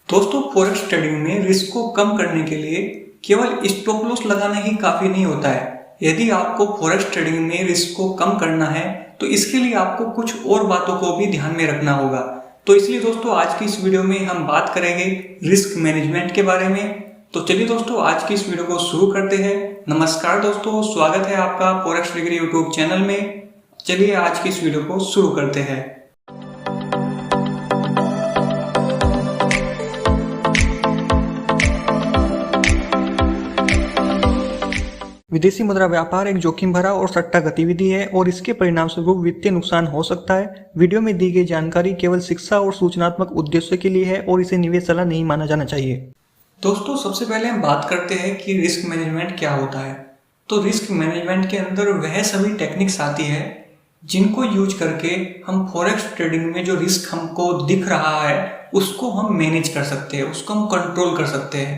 दोस्तों forex trading में risk को कम करने के लिए केवल स्टॉप लॉस लगाना ही काफी नहीं होता है। यदि आपको फॉरेक्स ट्रेडिंग में रिस्क को कम करना है तो इसके लिए आपको कुछ और बातों को भी ध्यान में रखना होगा। तो इसलिए दोस्तों आज की इस वीडियो में हम बात करेंगे रिस्क मैनेजमेंट के बारे में। तो चलिए दोस्तों आज की इस वीडियो को शुरू करते हैं। नमस्कार दोस्तों, स्वागत है आपका फॉरेक्स डिग्री यूट्यूब चैनल में। चलिए आज की इस वीडियो को शुरू करते हैं। विदेशी मुद्रा व्यापार एक जोखिम भरा और सट्टा गतिविधि है और इसके परिणाम स्वरूप वित्तीय नुकसान हो सकता है। वीडियो में दी गई जानकारी केवल शिक्षा और सूचनात्मक उद्देश्य के लिए है और इसे निवेश सलाह नहीं माना जाना चाहिए। दोस्तों सबसे पहले हम बात करते हैं कि रिस्क मैनेजमेंट क्या होता है। तो रिस्क मैनेजमेंट के अंदर वह सभी टेक्निक्स आती है जिनको यूज करके हम फॉरेक्स ट्रेडिंग में जो रिस्क हमको दिख रहा है उसको हम मैनेज कर सकते हैं, उसको हम कंट्रोल कर सकते हैं।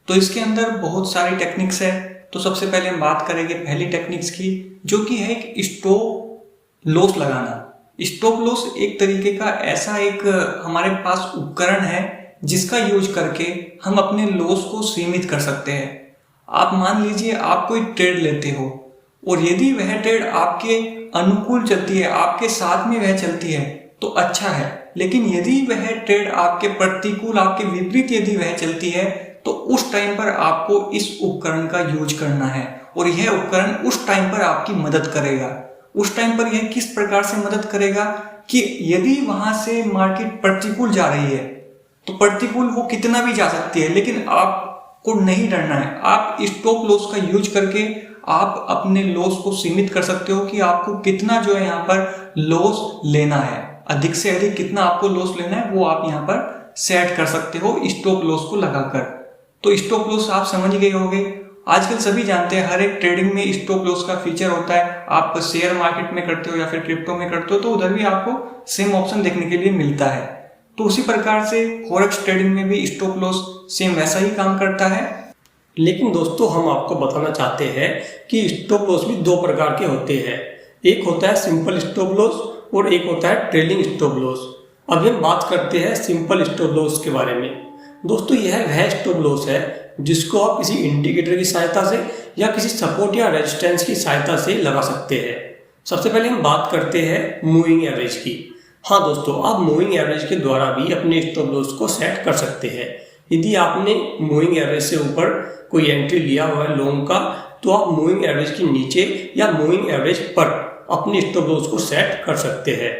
तो इसके अंदर बहुत सारी टेक्निक्स है। तो सबसे पहले हम बात करेंगे पहली टेक्निक्स की, जो कि है एक स्टॉप लॉस लगाना। स्टॉप लॉस एक तरीके का ऐसा एक हमारे पास उपकरण है जिसका यूज करके हम अपने लॉस को सीमित कर सकते हैं। आप मान लीजिए आप कोई ट्रेड लेते हो और यदि वह ट्रेड आपके अनुकूल चलती है, आपके साथ में वह चलती है तो अच्छा है, लेकिन यदि वह ट्रेड आपके प्रतिकूल, आपके विपरीत यदि वह चलती है तो उस टाइम पर आपको इस उपकरण का यूज करना है और यह उपकरण उस टाइम पर आपकी मदद करेगा। उस टाइम पर यह किस प्रकार से मदद करेगा कि यदि वहां से मार्केट प्रतिकूल जा रही है तो प्रतिकूल वो कितना भी जा सकती है, लेकिन आपको नहीं डरना है। आप स्टॉप लॉस का यूज करके आप अपने लॉस को सीमित कर सकते हो कि आपको कितना जो है यहाँ पर लॉस लेना है, अधिक से अधिक कितना आपको लॉस लेना है वो आप यहाँ पर सेट कर सकते हो स्टॉप लॉस को लगाकर। तो स्टॉप लॉस आप समझ गए होंगे। आजकल सभी जानते हैं हर एक ट्रेडिंग में स्टॉप लॉस का फीचर होता है। आप शेयर मार्केट में करते हो या फिर क्रिप्टो में करते हो तो उधर भी आपको सेम ऑप्शन देखने के लिए मिलता है। तो उसी प्रकार से फॉरेक्स ट्रेडिंग में भी स्टॉप लॉस सेम वैसा ही काम करता है। लेकिन दोस्तों हम आपको बताना चाहते हैं कि स्टॉप लॉस भी दो प्रकार के होते हैं। एक होता है सिंपल स्टॉप लॉस और एक होता है ट्रेलिंग स्टॉप लॉस। अभी हम बात करते हैं सिंपल स्टॉप लॉस के बारे में। दोस्तों यह वह स्टॉप लॉस है जिसको आप किसी इंडिकेटर की सहायता से या किसी सपोर्ट या रेजिस्टेंस की सहायता से लगा सकते हैं। सबसे पहले हम बात करते हैं मूविंग एवरेज की। हाँ दोस्तों, आप मूविंग एवरेज के द्वारा भी अपने स्टॉप लॉस को सेट कर सकते हैं। यदि आपने मूविंग एवरेज से ऊपर कोई एंट्री लिया हुआ है लॉन्ग का, तो आप मूविंग एवरेज के नीचे या मूविंग एवरेज पर अपने स्टॉप लॉस को सेट कर सकते हैं।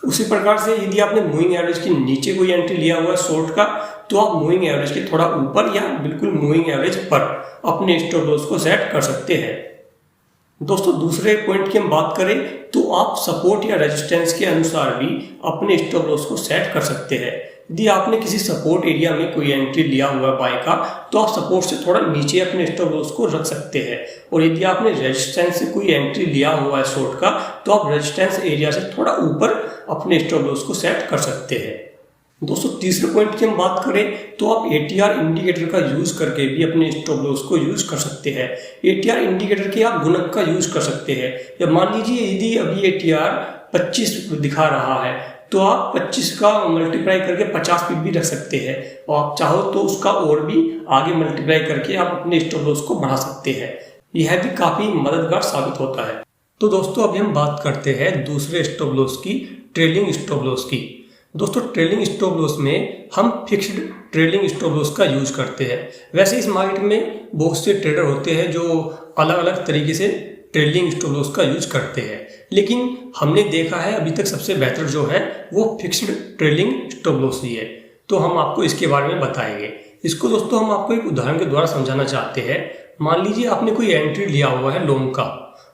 उसी प्रकार से यदि आपने मूविंग एवरेज के नीचे कोई एंट्री लिया हुआ है शॉर्ट का, तो आप मूविंग एवरेज के थोड़ा ऊपर या बिल्कुल मूविंग एवरेज पर अपने स्टॉप लॉस को सेट कर सकते हैं। दोस्तों दूसरे पॉइंट की हम बात करें तो आप सपोर्ट या रेजिस्टेंस के अनुसार भी अपने स्टॉप लॉस को सेट कर सकते हैं। यदि आपने किसी सपोर्ट एरिया में कोई एंट्री लिया हुआ है बाय का, तो आप सपोर्ट से थोड़ा नीचे अपने स्टॉप लॉस को रख सकते हैं। और यदि आपने रेजिस्टेंस से कोई एंट्री लिया हुआ है शॉर्ट का, तो आप रेजिस्टेंस एरिया से थोड़ा ऊपर अपने स्टॉप लॉस को सेट कर सकते हैं। दोस्तों तीसरे पॉइंट की हम बात करें तो आप ATR इंडिकेटर का यूज करके भी अपने स्टॉप लॉस को यूज कर सकते हैं। ATR इंडिकेटर के आप गुणक का यूज कर सकते हैं। या मान लीजिए यदि अभी ATR 25 दिखा रहा है तो आप 25 का मल्टीप्लाई करके 50 पिप भी रख सकते हैं और आप चाहो तो उसका और भी आगे मल्टीप्लाई करके आप अपने स्टॉप लॉस को बढ़ा सकते हैं। यह भी काफी मददगार साबित होता है। तो दोस्तों अभी हम बात करते हैं दूसरे स्टॉप लॉस की, ट्रेलिंग स्टॉप लॉस की। दोस्तों ट्रेलिंग स्टॉप लॉस में हम फिक्स्ड ट्रेलिंग स्टॉप लॉस का यूज करते हैं। वैसे इस मार्केट में बहुत से ट्रेडर होते हैं जो अलग अलग तरीके से ट्रेलिंग स्टॉप लॉस का यूज करते हैं, लेकिन हमने देखा है अभी तक सबसे बेहतर जो है वो फिक्स्ड ट्रेलिंग स्टॉप लॉस ही है। तो हम आपको इसके बारे में बताएंगे। इसको दोस्तों हम आपको एक उदाहरण के द्वारा समझाना चाहते हैं। मान लीजिए आपने कोई एंट्री लिया हुआ है लॉन्ग का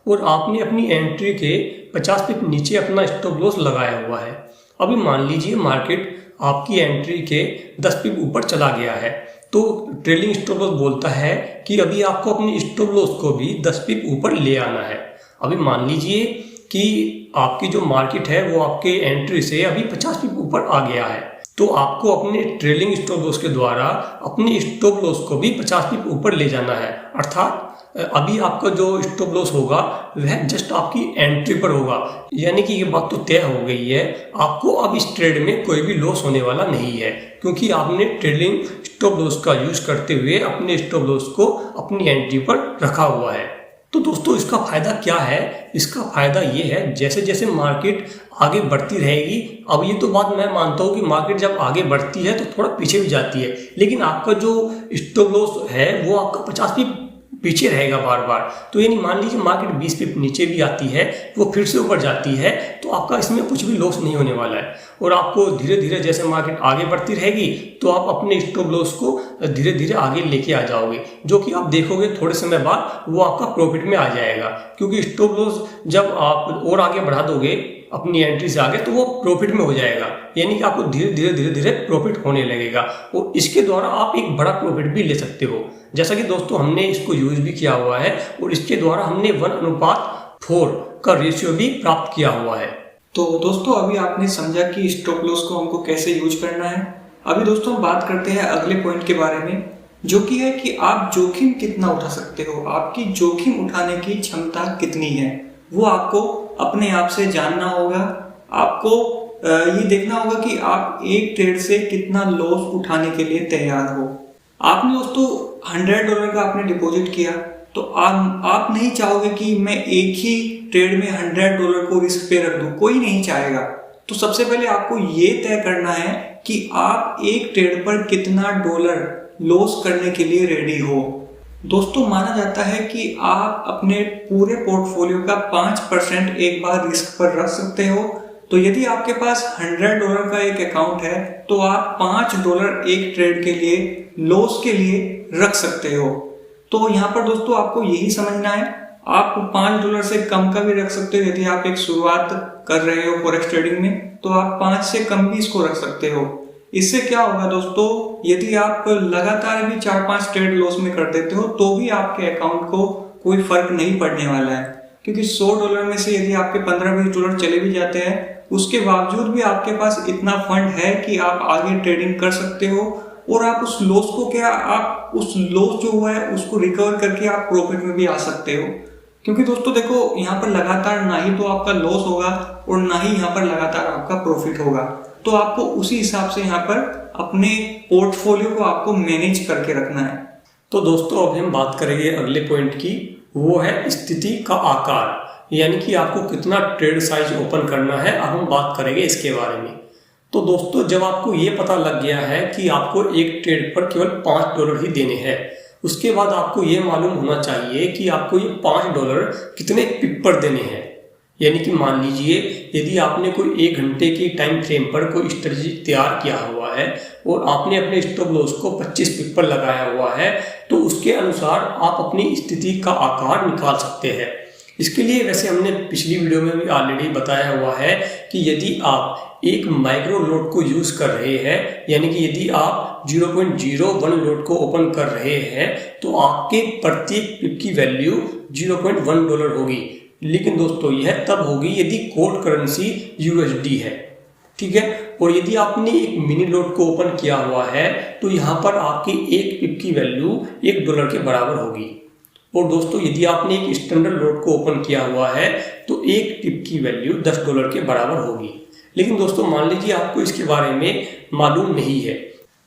और आपने अपनी एंट्री के 50 पिप नीचे अपना स्टॉप लॉस लगाया हुआ है। अभी मान लीजिए मार्केट आपकी एंट्री के 10 पिप ऊपर चला गया है, तो ट्रेलिंग स्टॉप लॉस बोलता है कि अभी आपको अपनी स्टॉप लॉस को भी 10 पिप ऊपर ले आना है। अभी मान लीजिए कि आपकी जो मार्केट है वो आपके एंट्री से अभी 50 पिप ऊपर आ गया है, तो आपको अपने ट्रेलिंग स्टॉप लॉस के द्वारा अपने स्टॉप लॉस को भी 50 पिप ऊपर ले जाना है। अर्थात अभी आपका जो स्टॉप लॉस होगा वह जस्ट आपकी एंट्री पर होगा, यानी कि ये बात तो तय हो गई है, आपको अब इस ट्रेड में कोई भी लॉस होने वाला नहीं है, क्योंकि आपने ट्रेलिंग स्टॉप लॉस का यूज करते हुए अपने स्टॉप लॉस को अपनी एंट्री पर रखा हुआ है। तो दोस्तों इसका फायदा क्या है? इसका फायदा ये है, जैसे जैसे मार्केट आगे बढ़ती रहेगी, अब ये तो बात मैं मानता हूँ कि मार्केट जब आगे बढ़ती है तो थोड़ा पीछे भी जाती है, लेकिन आपका जो स्टॉप लॉस है वो आपका 50 पिप पीछे रहेगा बार बार। तो यानी मान लीजिए मार्केट 20 पिप नीचे भी आती है, वो फिर से ऊपर जाती है, तो आपका इसमें कुछ भी लॉस नहीं होने वाला है। और आपको धीरे धीरे जैसे मार्केट आगे बढ़ती रहेगी तो आप अपने स्टॉप लॉस को धीरे धीरे आगे लेके आ जाओगे, जो कि आप देखोगे थोड़े समय बाद वो आपका प्रॉफिट में आ जाएगा, क्योंकि स्टॉप लॉस जब आप और आगे बढ़ा दोगे अपनी एंट्री से आगे तो वो प्रॉफिट में हो जाएगा, यानी कि आपको धीरे धीरे धीरे धीरे प्रॉफिट होने लगेगा और इसके द्वारा आप एक बड़ा प्रॉफिट भी ले सकते हो। जैसा कि दोस्तों हमने इसको यूज भी किया हुआ है और इसके द्वारा हमने 1:4 का रेशियो भी प्राप्त किया हुआ है। तो दोस्तों अभी आपने समझा कि स्टॉप लॉस को हमको कैसे यूज करना है। अभी दोस्तों हम बात करते हैं अगले पॉइंट के बारे में, जो कि है कि आप जोखिम कितना उठा सकते हो, आपकी जोखिम उठाने की क्षमता कितनी है, वो आपको अपने आप से जानना होगा। आपको ये देखना होगा कि आप एक ट्रेड से कितना लॉस उठाने के लिए तैयार हो। आपने दोस्तों $100 का आपने डिपॉजिट किया, तो आप नहीं चाहोगे कि मैं एक ही ट्रेड में $100 को रिस्क पे रख दूं, कोई नहीं चाहेगा। तो सबसे पहले आपको ये तय करना है कि आप एक ट्रेड पर कितना डॉलर लॉस करने के लिए रेडी हो। दोस्तों माना जाता है कि आप अपने पूरे पोर्टफोलियो का 5% एक बार रिस्क पर रख सकते हो। तो यदि आपके पास $100 का एक अकाउंट है तो आप $5 एक ट्रेड के लिए लॉस के लिए रख सकते हो। तो यहाँ पर दोस्तों आपको यही समझना है, आप $5 से कम का भी रख सकते हो। यदि आप एक शुरुआत कर रहे हो फॉरेक्स ट्रेडिंग में तो आप 5 से कम भी इसको रख सकते हो। इससे क्या होगा दोस्तों, यदि आप लगातार भी 4-5 ट्रेड लॉस में कर देते हो तो भी आपके अकाउंट को कोई फर्क नहीं पड़ने वाला है, क्योंकि $100 में से यदि आपके $15-20 चले भी जाते हैं उसके बावजूद भी आपके पास इतना फंड है कि आप आगे ट्रेडिंग कर सकते हो और आप उस लॉस को आप उस लॉस जो हुआ है उसको रिकवर करके आप प्रॉफिट में भी आ सकते हो। क्योंकि दोस्तों देखो यहाँ पर लगातार ना ही तो आपका लॉस होगा और ना ही यहाँ पर लगातार आपका प्रॉफिट होगा, तो आपको उसी हिसाब से यहाँ पर अपने पोर्टफोलियो को आपको मैनेज करके रखना है। तो दोस्तों अभी हम बात करेंगे अगले पॉइंट की, वो है स्थिति का आकार, यानी कि आपको कितना ट्रेड साइज ओपन करना है। अब हम बात करेंगे इसके बारे में। तो दोस्तों जब आपको ये पता लग गया है कि आपको एक ट्रेड पर केवल $5 ही देने हैं, उसके बाद आपको ये मालूम होना चाहिए कि आपको ये $5 कितने पिप पर देने हैं। यानी कि मान लीजिए यदि आपने कोई 1 घंटे की टाइम फ्रेम पर कोई स्ट्रेटजी तैयार किया हुआ है और आपने अपने स्टॉप लॉस को 25 पिप पर लगाया हुआ है, तो उसके अनुसार आप अपनी स्थिति का आकार निकाल सकते हैं। इसके लिए वैसे हमने पिछली वीडियो में भी ऑलरेडी बताया हुआ है कि यदि आप एक माइक्रो लोड को यूज कर रहे हैं, यानी कि यदि आप 0.01 लोड को ओपन कर रहे हैं तो आपके प्रत्येक पिप की वैल्यू $0.1 होगी। लेकिन दोस्तों यह तब होगी यदि कोड करेंसी USD है, ठीक है। और यदि आपने एक मिनी लोड को ओपन किया हुआ है तो यहाँ पर आपकी एक पिप की वैल्यू $1 के बराबर होगी। और दोस्तों यदि आपने एक स्टैंडर्ड लोड को ओपन किया हुआ है तो एक पिप की वैल्यू $10 के बराबर होगी। लेकिन दोस्तों मान लीजिए आपको इसके बारे में मालूम नहीं है,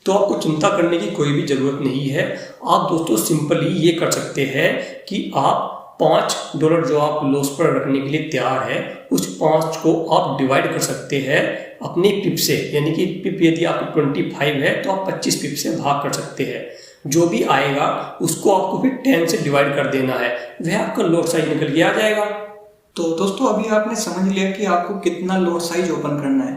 तो आपको चिंता करने की कोई भी जरूरत नहीं है। आप दोस्तों सिंपली ये कर सकते हैं कि आप $5 जो आप लॉस पर रखने के लिए तैयार है, उस 5 को आप डिवाइड कर सकते हैं अपने पिप से। यानी कि पिप यदि आपकी 25 है तो आप 25 पिप से भाग कर सकते हैं। जो भी आएगा उसको आपको फिर 10 से डिवाइड कर देना है, वह आपका लॉट साइज निकल के आ जाएगा। तो दोस्तों अभी आपने समझ लिया कि आपको कितना लॉट साइज ओपन करना है।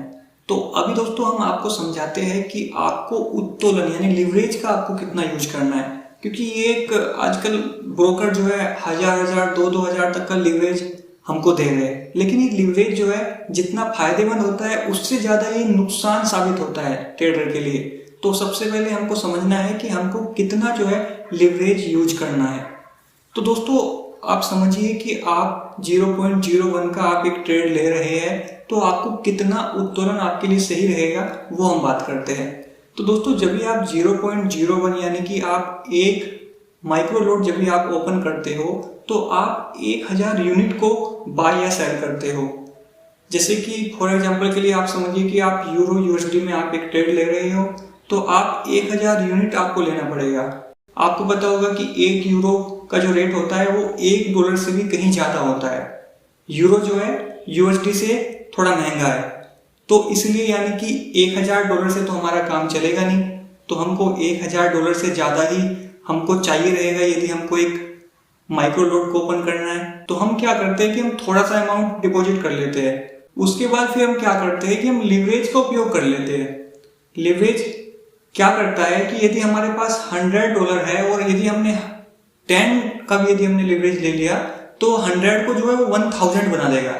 तो अभी दोस्तों हम आपको समझाते हैं कि आपको उत्तोलन यानी लिवरेज का आपको कितना यूज करना है, क्योंकि ये एक आजकल ब्रोकर जो है 1000, 2,000 तक का लिवरेज हमको दे रहे हैं, लेकिन ये लिवरेज जो है जितना फायदेमंद होता है उससे ज्यादा ये नुकसान साबित होता है ट्रेडर के लिए। तो सबसे पहले हमको समझना है कि हमको कितना जो है लिवरेज यूज करना है। तो दोस्तों आप समझिए कि आप 0.01 का आप एक ट्रेड ले रहे हैं, तो आपको कितना उत्तोलन आपके लिए सही रहेगा वो हम बात करते हैं। तो दोस्तों जब भी आप 0.01 यानी कि आप एक माइक्रो लोट जब भी आप ओपन करते हो तो आप 1000 यूनिट को बाय या सेल करते हो। जैसे कि फॉर एग्जांपल के लिए आप समझिए कि आप यूरो यूएसडी में आप एक ट्रेड ले रहे हो, तो आप 1000 यूनिट आपको लेना पड़ेगा। आपको पता होगा कि 1 यूरो का जो रेट होता है वो $1 से भी कहीं ज्यादा होता है। यूरो जो है यूएसडी से थोड़ा महंगा है, तो इसलिए यानी कि $1000 से तो हमारा काम चलेगा नहीं, तो हमको $1000 से ज्यादा ही हमको चाहिए रहेगा यदि हमको एक माइक्रो लोट को ओपन करना है। तो हम क्या करते हैं कि हम थोड़ा सा अमाउंट डिपॉजिट कर लेते हैं। उसके बाद फिर हम क्या करते हैं कि हम लिवरेज का उपयोग कर लेते हैं। लिवरेज क्या करता है कि यदि हमारे पास $100 है और यदि हमने 10 का भी यदि हमने लिवरेज ले लिया तो 100 को जो है वो 1000 बना देगा।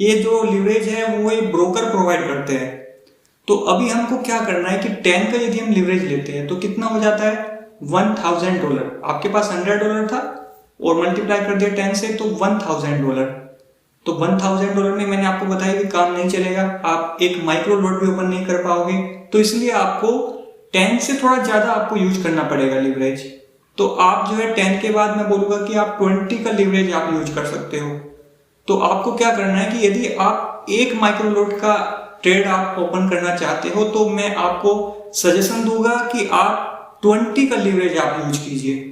ये जो लिवरेज है वो एक ब्रोकर प्रोवाइड करते हैं। तो अभी हमको क्या करना है कि 10 का यदि हम लिवरेज लेते हैं तो कितना हो जाता है $1000। आपके पास $100 था और मल्टीप्लाई कर दिया 10 से तो $1000। तो $1000 में मैंने आपको बताया कि काम नहीं चलेगा, आप एक माइक्रो लोट भी ओपन नहीं कर पाओगे। तो इसलिए आपको 10 से थोड़ा ज्यादा आपको यूज करना पड़ेगा लिवरेज। तो आप जो है 10 के बाद मैं बोलूंगा कि आप 20 का लिवरेज आप यूज कर सकते हो। तो आपको क्या करना है कि यदि आप एक माइक्रो लोट का ट्रेड आप ओपन करना चाहते हो तो मैं आपको सजेशन दूंगा कि आप 20 का लिवरेज आप यूज कीजिए।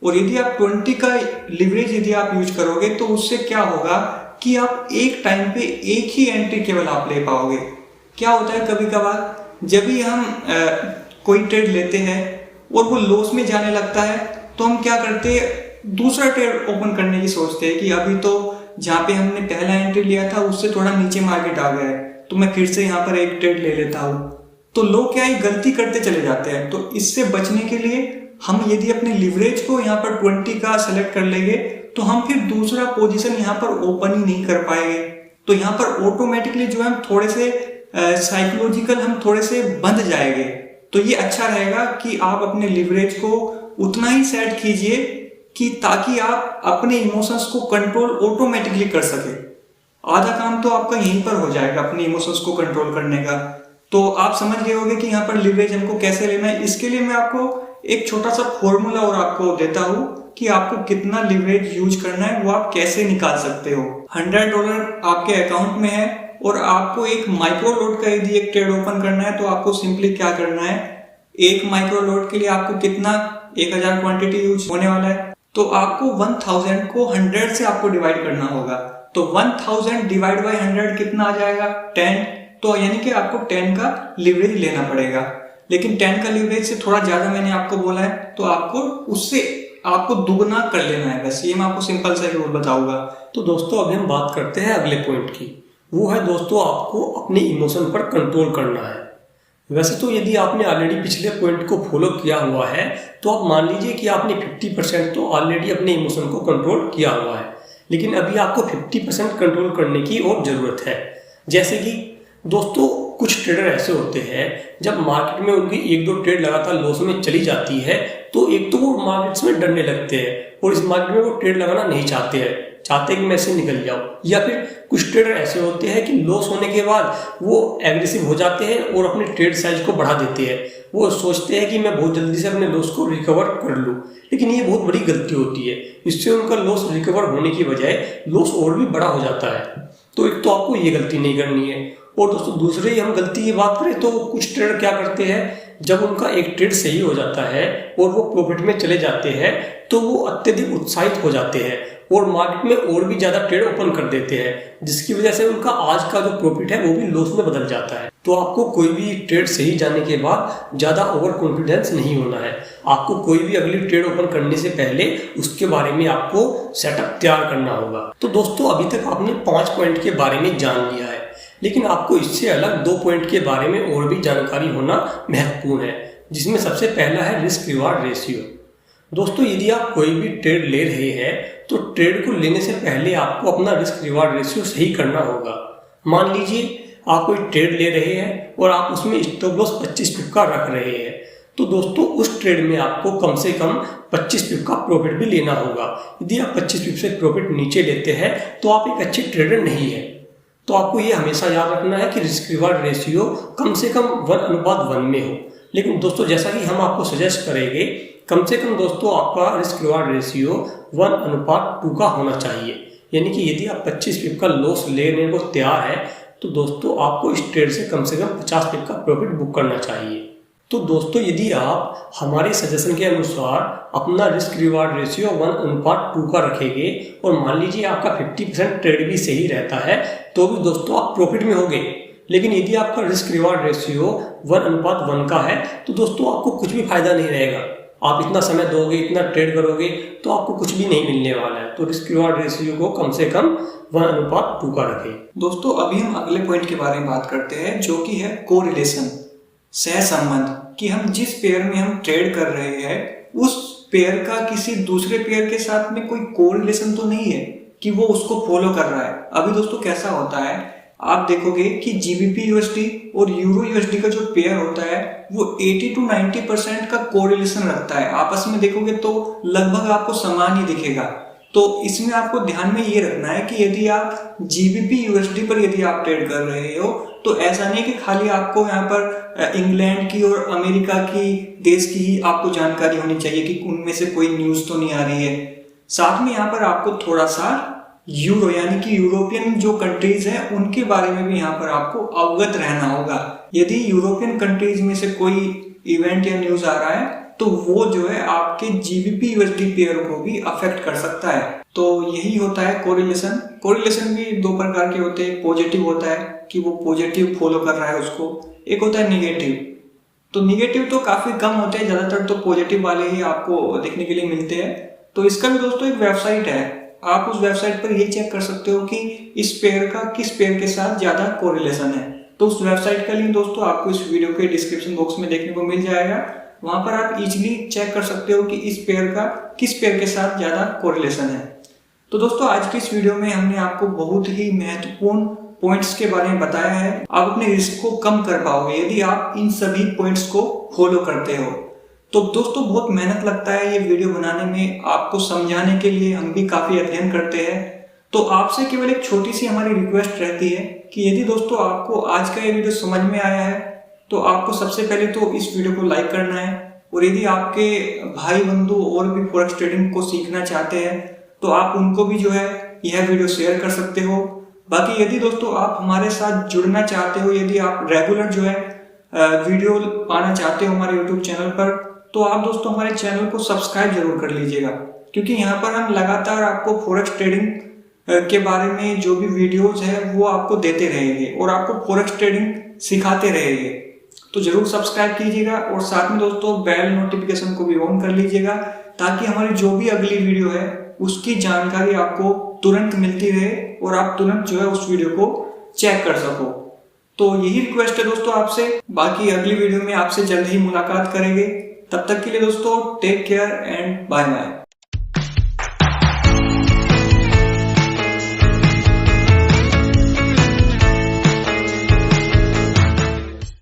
और यदि आप 20 का लिवरेज यदि आप यूज करोगे तो उससे क्या होगा कि आप एक टाइम पे एक ही एंट्री केवल आप ले पाओगे। क्या होता है कभी कभार जब भी हम कोई ट्रेड लेते हैं और वो लॉस में जाने लगता है तो हम क्या करते हैं, दूसरा ट्रेड ओपन करने की सोचते हैं कि अभी तो जहाँ पे हमने पहला एंट्री लिया था उससे थोड़ा नीचे मार्केट आ गया है तो मैं फिर से यहाँ पर एक ट्रेड ले लेता हूँ। तो लोग क्या है गलती करते चले जाते हैं। तो इससे बचने के लिए हम यदि अपने लिवरेज को यहाँ पर 20 का सेलेक्ट कर लेंगे तो हम फिर दूसरा पोजीशन यहाँ पर ओपन ही नहीं कर पाएंगे। तो यहाँ पर ऑटोमेटिकली जो है हम थोड़े से साइकोलॉजिकल हम थोड़े से बंध जाएंगे। तो ये अच्छा रहेगा कि आप अपने लिवरेज को उतना ही सेट कीजिए कि ताकि आप अपने इमोशंस को कंट्रोल ऑटोमेटिकली कर सके। आधा काम तो आपका यहीं पर हो जाएगा अपने इमोशंस को कंट्रोल करने का। तो आप समझ गए होंगे कि यहाँ पर लिवरेज हमको कैसे लेना है। इसके लिए मैं आपको एक छोटा सा फॉर्मूला और आपको देता हूँ कि आपको कितना लिवरेज यूज करना है, वो आप कैसे निकाल सकते हो। $100 आपके अकाउंट में है और आपको एक माइक्रो लोट का यदि एक ट्रेड ओपन करना है तो आपको सिंपली क्या करना है, एक माइक्रो लोट के लिए आपको कितना 1000 क्वांटिटी यूज होने वाला है तो आपको 1000 को 100 से आपको डिवाइड करना होगा। तो 1000 डिवाइड बाय 100 कितना आ जाएगा 10। तो यानी कि आपको 10 का लिवरेज लेना पड़ेगा। लेकिन 10 का लिवरेज से थोड़ा ज्यादा मैंने आपको बोला है तो आपको उससे आपको दुगना कर लेना है। बस ये मैं आपको सिंपल सा रूल बताऊंगा। तो दोस्तों अभी हम बात करते हैं अगले पॉइंट की। वो है दोस्तों आपको अपने इमोशन पर कंट्रोल करना है। वैसे तो यदि आपने ऑलरेडी पिछले पॉइंट को फॉलो किया हुआ है तो आप मान लीजिए कि आपने 50% तो ऑलरेडी अपने इमोशन को कंट्रोल किया हुआ है, लेकिन अभी आपको 50% कंट्रोल करने की और जरूरत है। जैसे कि दोस्तों कुछ ट्रेडर ऐसे होते हैं जब मार्केट में उनकी 1-2 ट्रेड लगातार लॉस में चली जाती है तो एक तो वो मार्केट्स में डरने लगते हैं और इस मार्केट में वो ट्रेड लगाना नहीं चाहते हैं कि मैं से निकल जाऊं। या फिर कुछ ट्रेडर ऐसे होते हैं कि लॉस होने के बाद वो एग्रेसिव हो जाते हैं और अपने ट्रेड साइज को बढ़ा देते हैं। वो सोचते हैं कि मैं बहुत जल्दी से अपने लॉस को रिकवर कर लूं, लेकिन ये बहुत बड़ी गलती होती है। इससे उनका लॉस रिकवर होने की बजाय लॉस और भी बड़ा हो जाता है। तो एक तो आपको ये गलती नहीं करनी है। और दोस्तों दूसरी हम गलती की बात करें तो कुछ ट्रेडर क्या करते हैं, जब उनका एक ट्रेड सही हो जाता है और वो प्रॉफिट में चले जाते हैं तो वो अत्यधिक उत्साहित हो जाते हैं और मार्केट में और भी ज्यादा ट्रेड ओपन कर देते हैं, जिसकी वजह से उनका आज का जो प्रॉफिट है वो भी लॉस में बदल जाता है। तो आपको कोई भी ट्रेड सही जाने के बाद ज्यादा ओवर कॉन्फिडेंस नहीं होना है। आपको कोई भी अगली ट्रेड ओपन करने से पहले उसके बारे में आपको सेटअप तैयार करना होगा। तो दोस्तों अभी तक आपने 5 पॉइंट के बारे में जान लिया है, लेकिन आपको इससे अलग 2 पॉइंट के बारे में और भी जानकारी होना महत्वपूर्ण है, जिसमें सबसे पहला है रिस्क रिवार्ड रेशियो। दोस्तों यदि आप कोई भी ट्रेड ले रहे हैं तो ट्रेड को लेने से पहले आपको अपना रिस्क रिवार्ड रेशियो सही करना होगा। मान लीजिए आप कोई ट्रेड ले रहे हैं और आप उसमें स्टॉप लॉस 25 पिप का रख रहे हैं, तो दोस्तों उस ट्रेड में आपको कम से कम 25 पिप का प्रॉफिट भी लेना होगा। यदि आप 25 पिप से प्रॉफिट नीचे लेते हैं तो आप एक अच्छे ट्रेडर नहीं है। तो आपको ये हमेशा याद रखना है कि रिस्क रिवार्ड रेशियो कम से कम 1:1 में हो। लेकिन दोस्तों जैसा कि हम आपको सजेस्ट करेंगे, कम से कम दोस्तों आपका रिस्क रिवार्ड रेशियो 1:2 का होना चाहिए। यानी कि यदि आप 25 पिप का लॉस लेने को तैयार है तो दोस्तों आपको इस ट्रेड से कम 50 पिप का प्रॉफिट बुक करना चाहिए। तो दोस्तों यदि आप हमारे सजेशन के अनुसार अपना रिस्क रिवार्ड रेशियो 1:2 का रखेंगे और मान लीजिए आपका 50% ट्रेड भी सही रहता है तो भी दोस्तों आप प्रॉफिट में होंगे। लेकिन यदि आपका रिस्क रिवार्ड रेशियो 1:1 का है तो दोस्तों आपको कुछ भी फायदा नहीं रहेगा। आप इतना समय दोगे, इतना ट्रेड करोगे तो आपको कुछ भी नहीं मिलने वाला है। तो रिस्क रिवार्ड रेशियो को कम से कम 1:2 का रखें। दोस्तों अभी हम अगले पॉइंट के बारे में बात करते हैं जो कि है कोरिलेशन, सहसंबंध, कि हम जिस पेयर में हम ट्रेड कर रहे हैं उस पेयर का किसी दूसरे पेयर के साथ में कोई कोरिलेशन तो नहीं है कि वो उसको फॉलो कर रहा है। अभी दोस्तों कैसा होता है, आप देखोगे कि जीबीपी यूएसडी और यूरो यूएसडी का जो पेयर होता है वो 80 to 90% का कोरिलेशन रखता है। आपस में देखोगे तो लगभग आपको समान ही दिखेगा। तो इसमें आपको ध्यान में ये रखना है कि यदि आप जीबीपी यूएसडी पर यदि आप ट्रेड कर रहे हो तो ऐसा नहीं कि खाली आपको यहाँ पर इंग्लैंड की और अमेरिका की देश की ही आपको जानकारी होनी चाहिए कि उनमें से कोई न्यूज तो नहीं आ रही है। साथ में यहाँ पर आपको थोड़ा सा यूरो यानी कि यूरोपियन जो कंट्रीज हैं उनके बारे में भी यहाँ पर आपको अवगत रहना होगा। यदि यूरोपियन कंट्रीज में से कोई इवेंट या न्यूज आ रहा है तो वो जो है आपके जीबीपी यूएसडी पेयर को भी अफेक्ट कर सकता है। तो यही होता है कोरिलेशन। कोरिलेशन भी दो प्रकार के होते हैं, पॉजिटिव होता है कि वो पॉजिटिव फॉलो कर रहा है उसको, एक होता है निगेटिव। तो निगेटिव तो काफी कम होते हैं, ज्यादातर तो पॉजिटिव वाले ही आपको देखने के लिए मिलते हैं। तो इसका भी दोस्तों एक वेबसाइट है, आप उस वेबसाइट पर ये चेक कर सकते हो कि इस पेयर का किस पेयर के साथ ज्यादा कोरिलेशन है। तो उस वेबसाइट का लिंक दोस्तों आपको इस वीडियो के डिस्क्रिप्शन बॉक्स में देखने को मिल जाएगा। वहां पर आप इजीली चेक कर सकते हो कि इस पेयर का किस पेयर के साथ ज्यादा कोरिलेशन है। तो दोस्तों आज की इस वीडियो में हमने आपको बहुत ही महत्वपूर्ण पॉइंट्स के बारे में बताया है। आप अपने रिस्क को कम कर पाओगे यदि आप इन सभी पॉइंट्स को फॉलो करते हो। तो दोस्तों बहुत मेहनत लगता है ये वीडियो बनाने में, आपको समझाने के लिए हम भी काफी अध्ययन करते हैं। तो आपसे केवल एक छोटी सी हमारी रिक्वेस्ट रहती है कि यदि दोस्तों आपको आज का ये वीडियो समझ में आया है तो आपको सबसे पहले तो इस वीडियो को लाइक करना है, और यदि आपके भाई बंधु और भी फॉरेक्स ट्रेडिंग को सीखना चाहते हैं तो आप उनको भी जो है यह वीडियो शेयर कर सकते हो। बाकी यदि दोस्तों आप हमारे साथ जुड़ना चाहते हो, यदि आप रेगुलर जो है वीडियो पाना चाहते हो हमारे यूट्यूब चैनल पर, तो आप दोस्तों हमारे चैनल को सब्सक्राइब जरूर कर लीजिएगा, क्योंकि यहाँ पर हम लगातार आपको फॉरेक्स ट्रेडिंग के बारे में जो भी वीडियोस है वो आपको देते रहेंगे और आपको फॉरेक्स ट्रेडिंग सिखाते रहेंगे। तो जरूर सब्सक्राइब कीजिएगा और साथ में दोस्तों बेल नोटिफिकेशन को भी ऑन कर लीजिएगा ताकि हमारी जो भी अगली वीडियो है उसकी जानकारी आपको तुरंत मिलती रहे और आप तुरंत जो है उस वीडियो को चेक कर सको। तो यही रिक्वेस्ट है दोस्तों आपसे। बाकी अगली वीडियो में आपसे जल्द ही मुलाकात करेंगे। तब तक के लिए दोस्तों take care and bye bye.